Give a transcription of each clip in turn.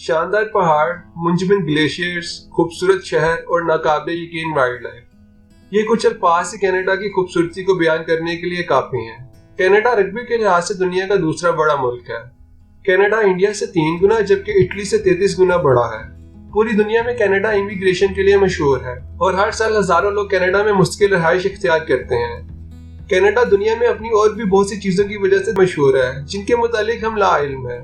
شاندار پہاڑ، منجمد گلیشیئرز، خوبصورت شہر اور ناقابل یقین وائلڈ لائف، یہ کچھ الفاظ کینیڈا کی خوبصورتی کو بیان کرنے کے لیے کافی ہیں۔ کینیڈا رقبے کے لحاظ سے دنیا کا دوسرا بڑا ملک ہے۔ کینیڈا انڈیا سے 3 گنا جبکہ اٹلی سے 33 گنا بڑا ہے۔ پوری دنیا میں کینیڈا امیگریشن کے لیے مشہور ہے اور ہر سال ہزاروں لوگ کینیڈا میں مستقل رہائش اختیار کرتے ہیں۔ کینیڈا دنیا میں اپنی اور بھی بہت سی چیزوں کی وجہ سے مشہور ہے جن کے متعلق ہم لا علم ہیں۔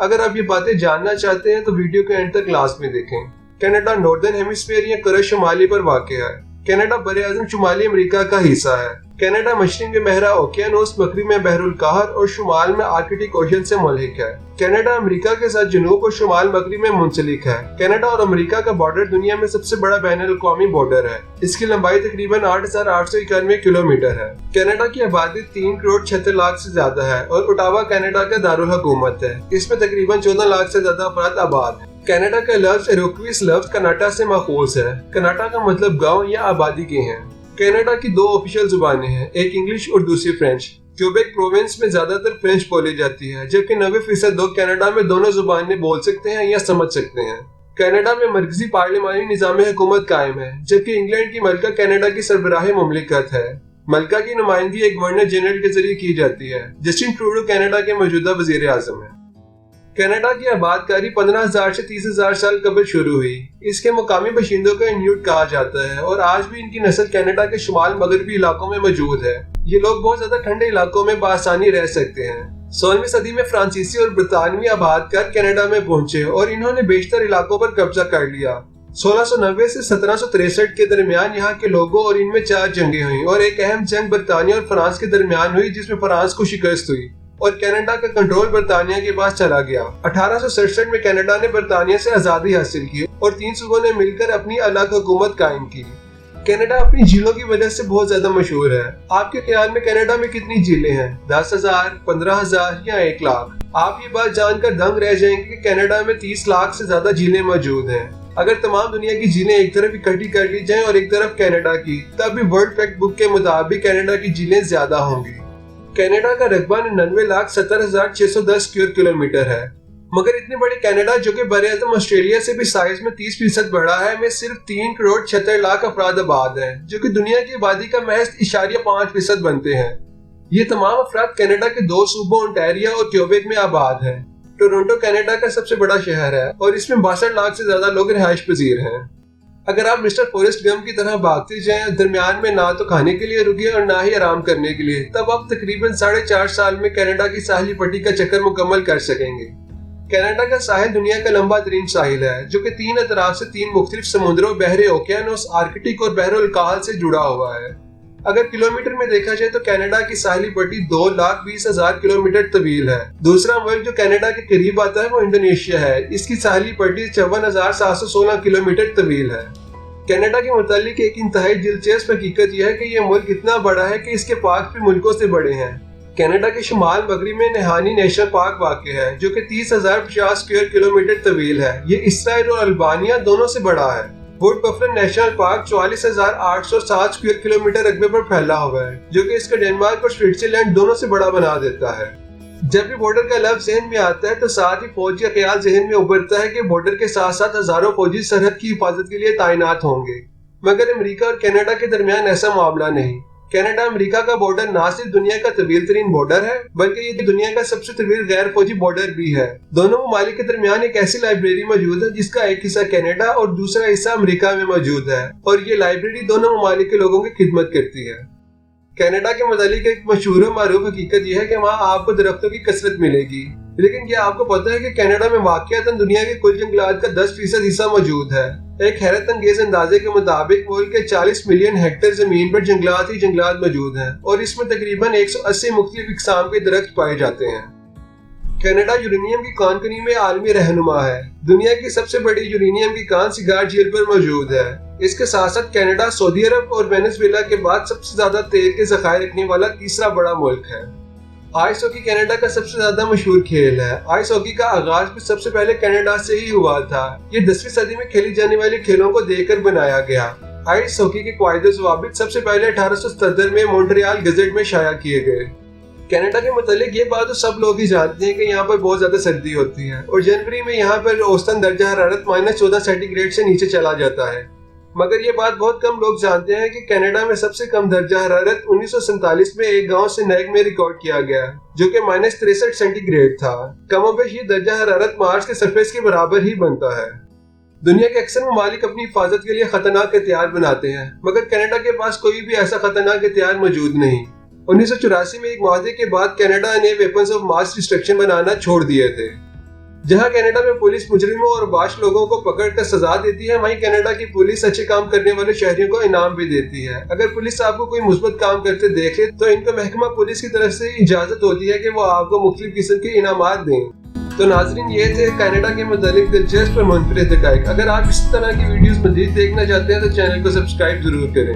اگر آپ یہ باتیں جاننا چاہتے ہیں تو ویڈیو کے اینڈ تک لازمی دیکھیں۔ کینیڈا ناردرن ہیمسفیئر یا کرۂ شمالی پر واقع ہے۔ کینیڈا براعظم شمالی امریکہ کا حصہ ہے۔ کینیڈا مشرق میں بحیرہ اوقیانوس، مغرب میں بحر الکاہل اور شمال میں آرکٹک اوشن سے ملحق ہے۔ کینیڈا امریکہ کے ساتھ جنوب اور شمال مغرب میں منسلک ہے۔ کینیڈا اور امریکہ کا بارڈر دنیا میں سب سے بڑا بین الاقوامی بارڈر ہے۔ اس کی لمبائی تقریباً 8,891 کلومیٹر ہے۔ کینیڈا کی آبادی 3,76,00,000 سے زیادہ ہے اور اٹاوا کینیڈا کا دارالحکومت ہے۔ اس میں تقریباً 14 لاکھ سے زیادہ افراد آباد ہیں۔ کینیڈا کا لفظ ایروکویس لفظ کناٹا سے ماخوذ ہے۔ کناٹا کا مطلب گاؤں یا آبادی کے ہیں۔ کینیڈا کی 2 آفیشل زبانیں ہیں، ایک انگلش اور دوسری فرینچ۔ کیوبیک پروونس میں زیادہ تر فرینچ بولی جاتی ہے جبکہ 90% لوگ کینیڈا میں دونوں زبانیں بول سکتے ہیں یا سمجھ سکتے ہیں۔ کینیڈا میں مرکزی پارلیمانی نظام حکومت قائم ہے جبکہ انگلینڈ کی ملکہ کینیڈا کی سربراہ مملکت ہے۔ ملکہ کی نمائندگی ایک گورنر جنرل کے ذریعے کی جاتی ہے۔ جسٹن ٹروڈو کینیڈا کے موجودہ وزیر اعظم ہیں۔ کینیڈا کی آباد کاری 15,000 سے 30,000 سال قبل شروع ہوئی۔ اس کے مقامی باشندوں کو انیوٹ کہا جاتا ہے اور آج بھی ان کی نسل کینیڈا کے شمال مغربی علاقوں میں موجود ہے۔ یہ لوگ بہت زیادہ ٹھنڈے علاقوں میں بآسانی رہ سکتے ہیں۔ 16ویں صدی میں فرانسیسی اور برطانوی آباد کار کینیڈا میں پہنچے اور انہوں نے بیشتر علاقوں پر قبضہ کر لیا۔ 1690 سے 1763 کے درمیان یہاں کے لوگوں اور ان میں 4 جنگیں ہوئیں اور ایک اہم جنگ برطانیہ اور فرانس کے درمیان ہوئی جس میں فرانس کو شکست ہوئی اور کینیڈا کا کنٹرول برطانیہ کے پاس چلا گیا۔ 1867 میں کینیڈا نے برطانیہ سے آزادی حاصل کی اور 3 صوبوں نے مل کر اپنی الگ حکومت قائم کی۔ کینیڈا اپنی جھیلوں کی وجہ سے بہت زیادہ مشہور ہے۔ آپ کے خیال میں کینیڈا میں کتنی جھیلیں ہیں؟ 10,000، 15,000 یا 1 لاکھ؟ آپ یہ بات جان کر دنگ رہ جائیں گے کہ کینیڈا میں 30 لاکھ سے زیادہ جھیلیں موجود ہیں۔ اگر تمام دنیا کی جھیلیں ایک طرف اکٹھی کر لی جائیں اور ایک طرف کینیڈا کی، تب بھی ورلڈ فیکٹ بک کے مطابق کینیڈا کی جھیلیں زیادہ ہوں گی۔ کینیڈا کا رقبہ 99,70,610 اسکوائر کلومیٹر ہے، مگر اتنے بڑے کینیڈا جو کہ براعظم آسٹریلیا سے بھی سائز میں 30% بڑا ہے میں صرف 3,76,00,000 افراد آباد ہیں جو کہ دنیا کی آبادی کا محض 0.5% بنتے ہیں۔ یہ تمام افراد کینیڈا کے 2 صوبوں اونٹاریو اور کیوبیک میں آباد ہیں۔ ٹورنٹو کینیڈا کا سب سے بڑا شہر ہے اور اس میں 62 لاکھ سے زیادہ لوگ رہائش پذیر ہیں۔ اگر آپ مسٹر فورسٹ گم کی طرح بھاگتے جائیں، درمیان میں نہ تو کھانے کے لیے رکیں اور نہ ہی آرام کرنے کے لیے، تب آپ تقریباً 4.5 سال میں کینیڈا کی ساحلی پٹی کا چکر مکمل کر سکیں گے۔ کینیڈا کا ساحل دنیا کا لمبا ترین ساحل ہے جو کہ 3 اطراف سے 3 مختلف سمندروں، بحر اوقیانوس، آرکٹک اور بحر الکاہل سے جڑا ہوا ہے۔ اگر کلومیٹر میں دیکھا جائے تو کینیڈا کی ساحلی پٹی 2,20,000 کلومیٹر طویل ہے۔ دوسرا ملک جو کینیڈا کے قریب آتا ہے وہ انڈونیشیا ہے۔ اس کی ساحلی پٹی 54,716 کلومیٹر طویل ہے۔ کینیڈا کے متعلق ایک انتہائی دلچسپ حقیقت یہ ہے کہ یہ ملک اتنا بڑا ہے کہ اس کے پارک بھی ملکوں سے بڑے ہیں۔ کینیڈا کے شمال مغرب میں نہانی نیشنل پارک واقع ہے جو کہ 30,050 اسکوائر کلومیٹر طویل ہے۔ یہ اسرائیل اور البانیہ دونوں سے بڑا ہے۔ Would buffer national park 44,807 square kilometre رقبے پر پھیلا ہوا ہے جو کہ اس کا ڈنمارک اور سوئٹزرلینڈ دونوں سے بڑا بنا دیتا ہے۔ جب بھی بارڈر کا لفظ ذہن میں آتا ہے تو ساتھ ہی فوج کا خیال ذہن میں ابھرتا ہے کہ بارڈر کے ساتھ ساتھ ہزاروں فوجی سرحد کی حفاظت کے لیے تعینات ہوں گے، مگر امریکہ اور کینیڈا کے درمیان ایسا معاملہ نہیں۔ کینیڈا امریکہ کا بارڈر نہ صرف دنیا کا طویل ترین بارڈر ہے بلکہ یہ دنیا کا سب سے طویل غیر فوجی بارڈر بھی ہے۔ دونوں ممالک کے درمیان ایک ایسی لائبریری موجود ہے جس کا ایک حصہ کینیڈا اور دوسرا حصہ امریکہ میں موجود ہے اور یہ لائبریری دونوں ممالک کے لوگوں کی خدمت کرتی ہے۔ کینیڈا کے متعلق ایک مشہور و معروف حقیقت یہ ہے کہ وہاں آپ کو درختوں کی کثرت ملے گی، لیکن کیا آپ کو پتہ ہے کہ کینیڈا میں واقعتاً دنیا کے کل جنگلات کا 10% حصہ موجود ہے؟ ایک حیرت انگیز اندازے کے مطابق ملک کے 40 ملین ہیکٹر زمین پر جنگلات ہی جنگلات موجود ہیں اور اس میں تقریباً 180 مختلف اقسام کے درخت پائے جاتے ہیں۔ کینیڈا یورینیم کی کان کنی میں عالمی رہنما ہے۔ دنیا کی سب سے بڑی یورینیم کی کان سیگار جھیل پر موجود ہے۔ اس کے ساتھ ساتھ کینیڈا سعودی عرب اور وینزویلا کے بعد سب سے زیادہ تیل کے ذخائر رکھنے والا تیسرا بڑا ملک ہے۔ آئس ہاکی کینیڈا کا سب سے زیادہ مشہور کھیل ہے۔ آئس ہاکی کا آغاز بھی سب سے پہلے کینیڈا سے ہی ہوا تھا۔ یہ 10ویں صدی میں کھیلی جانے والے کھیلوں کو دیکھ کر بنایا گیا۔ آئس ہاکی کے قواعد و ضوابط سب سے پہلے 1877 میں مونٹریال گزٹ میں شائع کیے گئے۔ کینیڈا کے متعلق یہ بات تو سب لوگ ہی جانتے ہیں کہ یہاں پر بہت زیادہ سردی ہوتی ہے اور جنوری میں یہاں پر اوسطاً درجہ حرارت -14 سینٹی گریڈ سے نیچے چلا جاتا ہے. مگر یہ بات بہت کم لوگ جانتے ہیں کہ کینیڈا میں سب سے کم درجہ حرارت 1947 میں ایک گاؤں سینیگ میں ریکارڈ کیا گیا جو کہ -63 سینٹی گریڈ تھا. کم و بیش یہ درجہ حرارت مارس کے سرفیس کے برابر ہی بنتا ہے. دنیا کے اکثر ممالک اپنی حفاظت کے لیے خطرناک ہتھیار بناتے ہیں مگر کینیڈا کے پاس کوئی بھی ایسا خطرناک ہتھیار موجود نہیں. 1984 میں ایک معاہدے کے بعد کینیڈا نے ویپنز آف ماس ڈسٹرکشن بنانا چھوڑ دیے تھے. جہاں کینیڈا میں پولیس مجرموں اور باش لوگوں کو پکڑ کر سزا دیتی ہے وہیں کینیڈا کی پولیس اچھے کام کرنے والے شہریوں کو انعام بھی دیتی ہے. اگر پولیس آپ کو کوئی مثبت کام کرتے دیکھے تو ان کو محکمہ پولیس کی طرف سے اجازت ہوتی ہے کہ وہ آپ کو مختلف قسم کے انعامات دیں. تو ناظرین یہ تھے کینیڈا کے متعلق دلچسپ اور منفرد حقائق. اگر آپ اس طرح کی ویڈیوز مزید دیکھنا چاہتے ہیں تو چینل کو سبسکرائب ضرور کریں.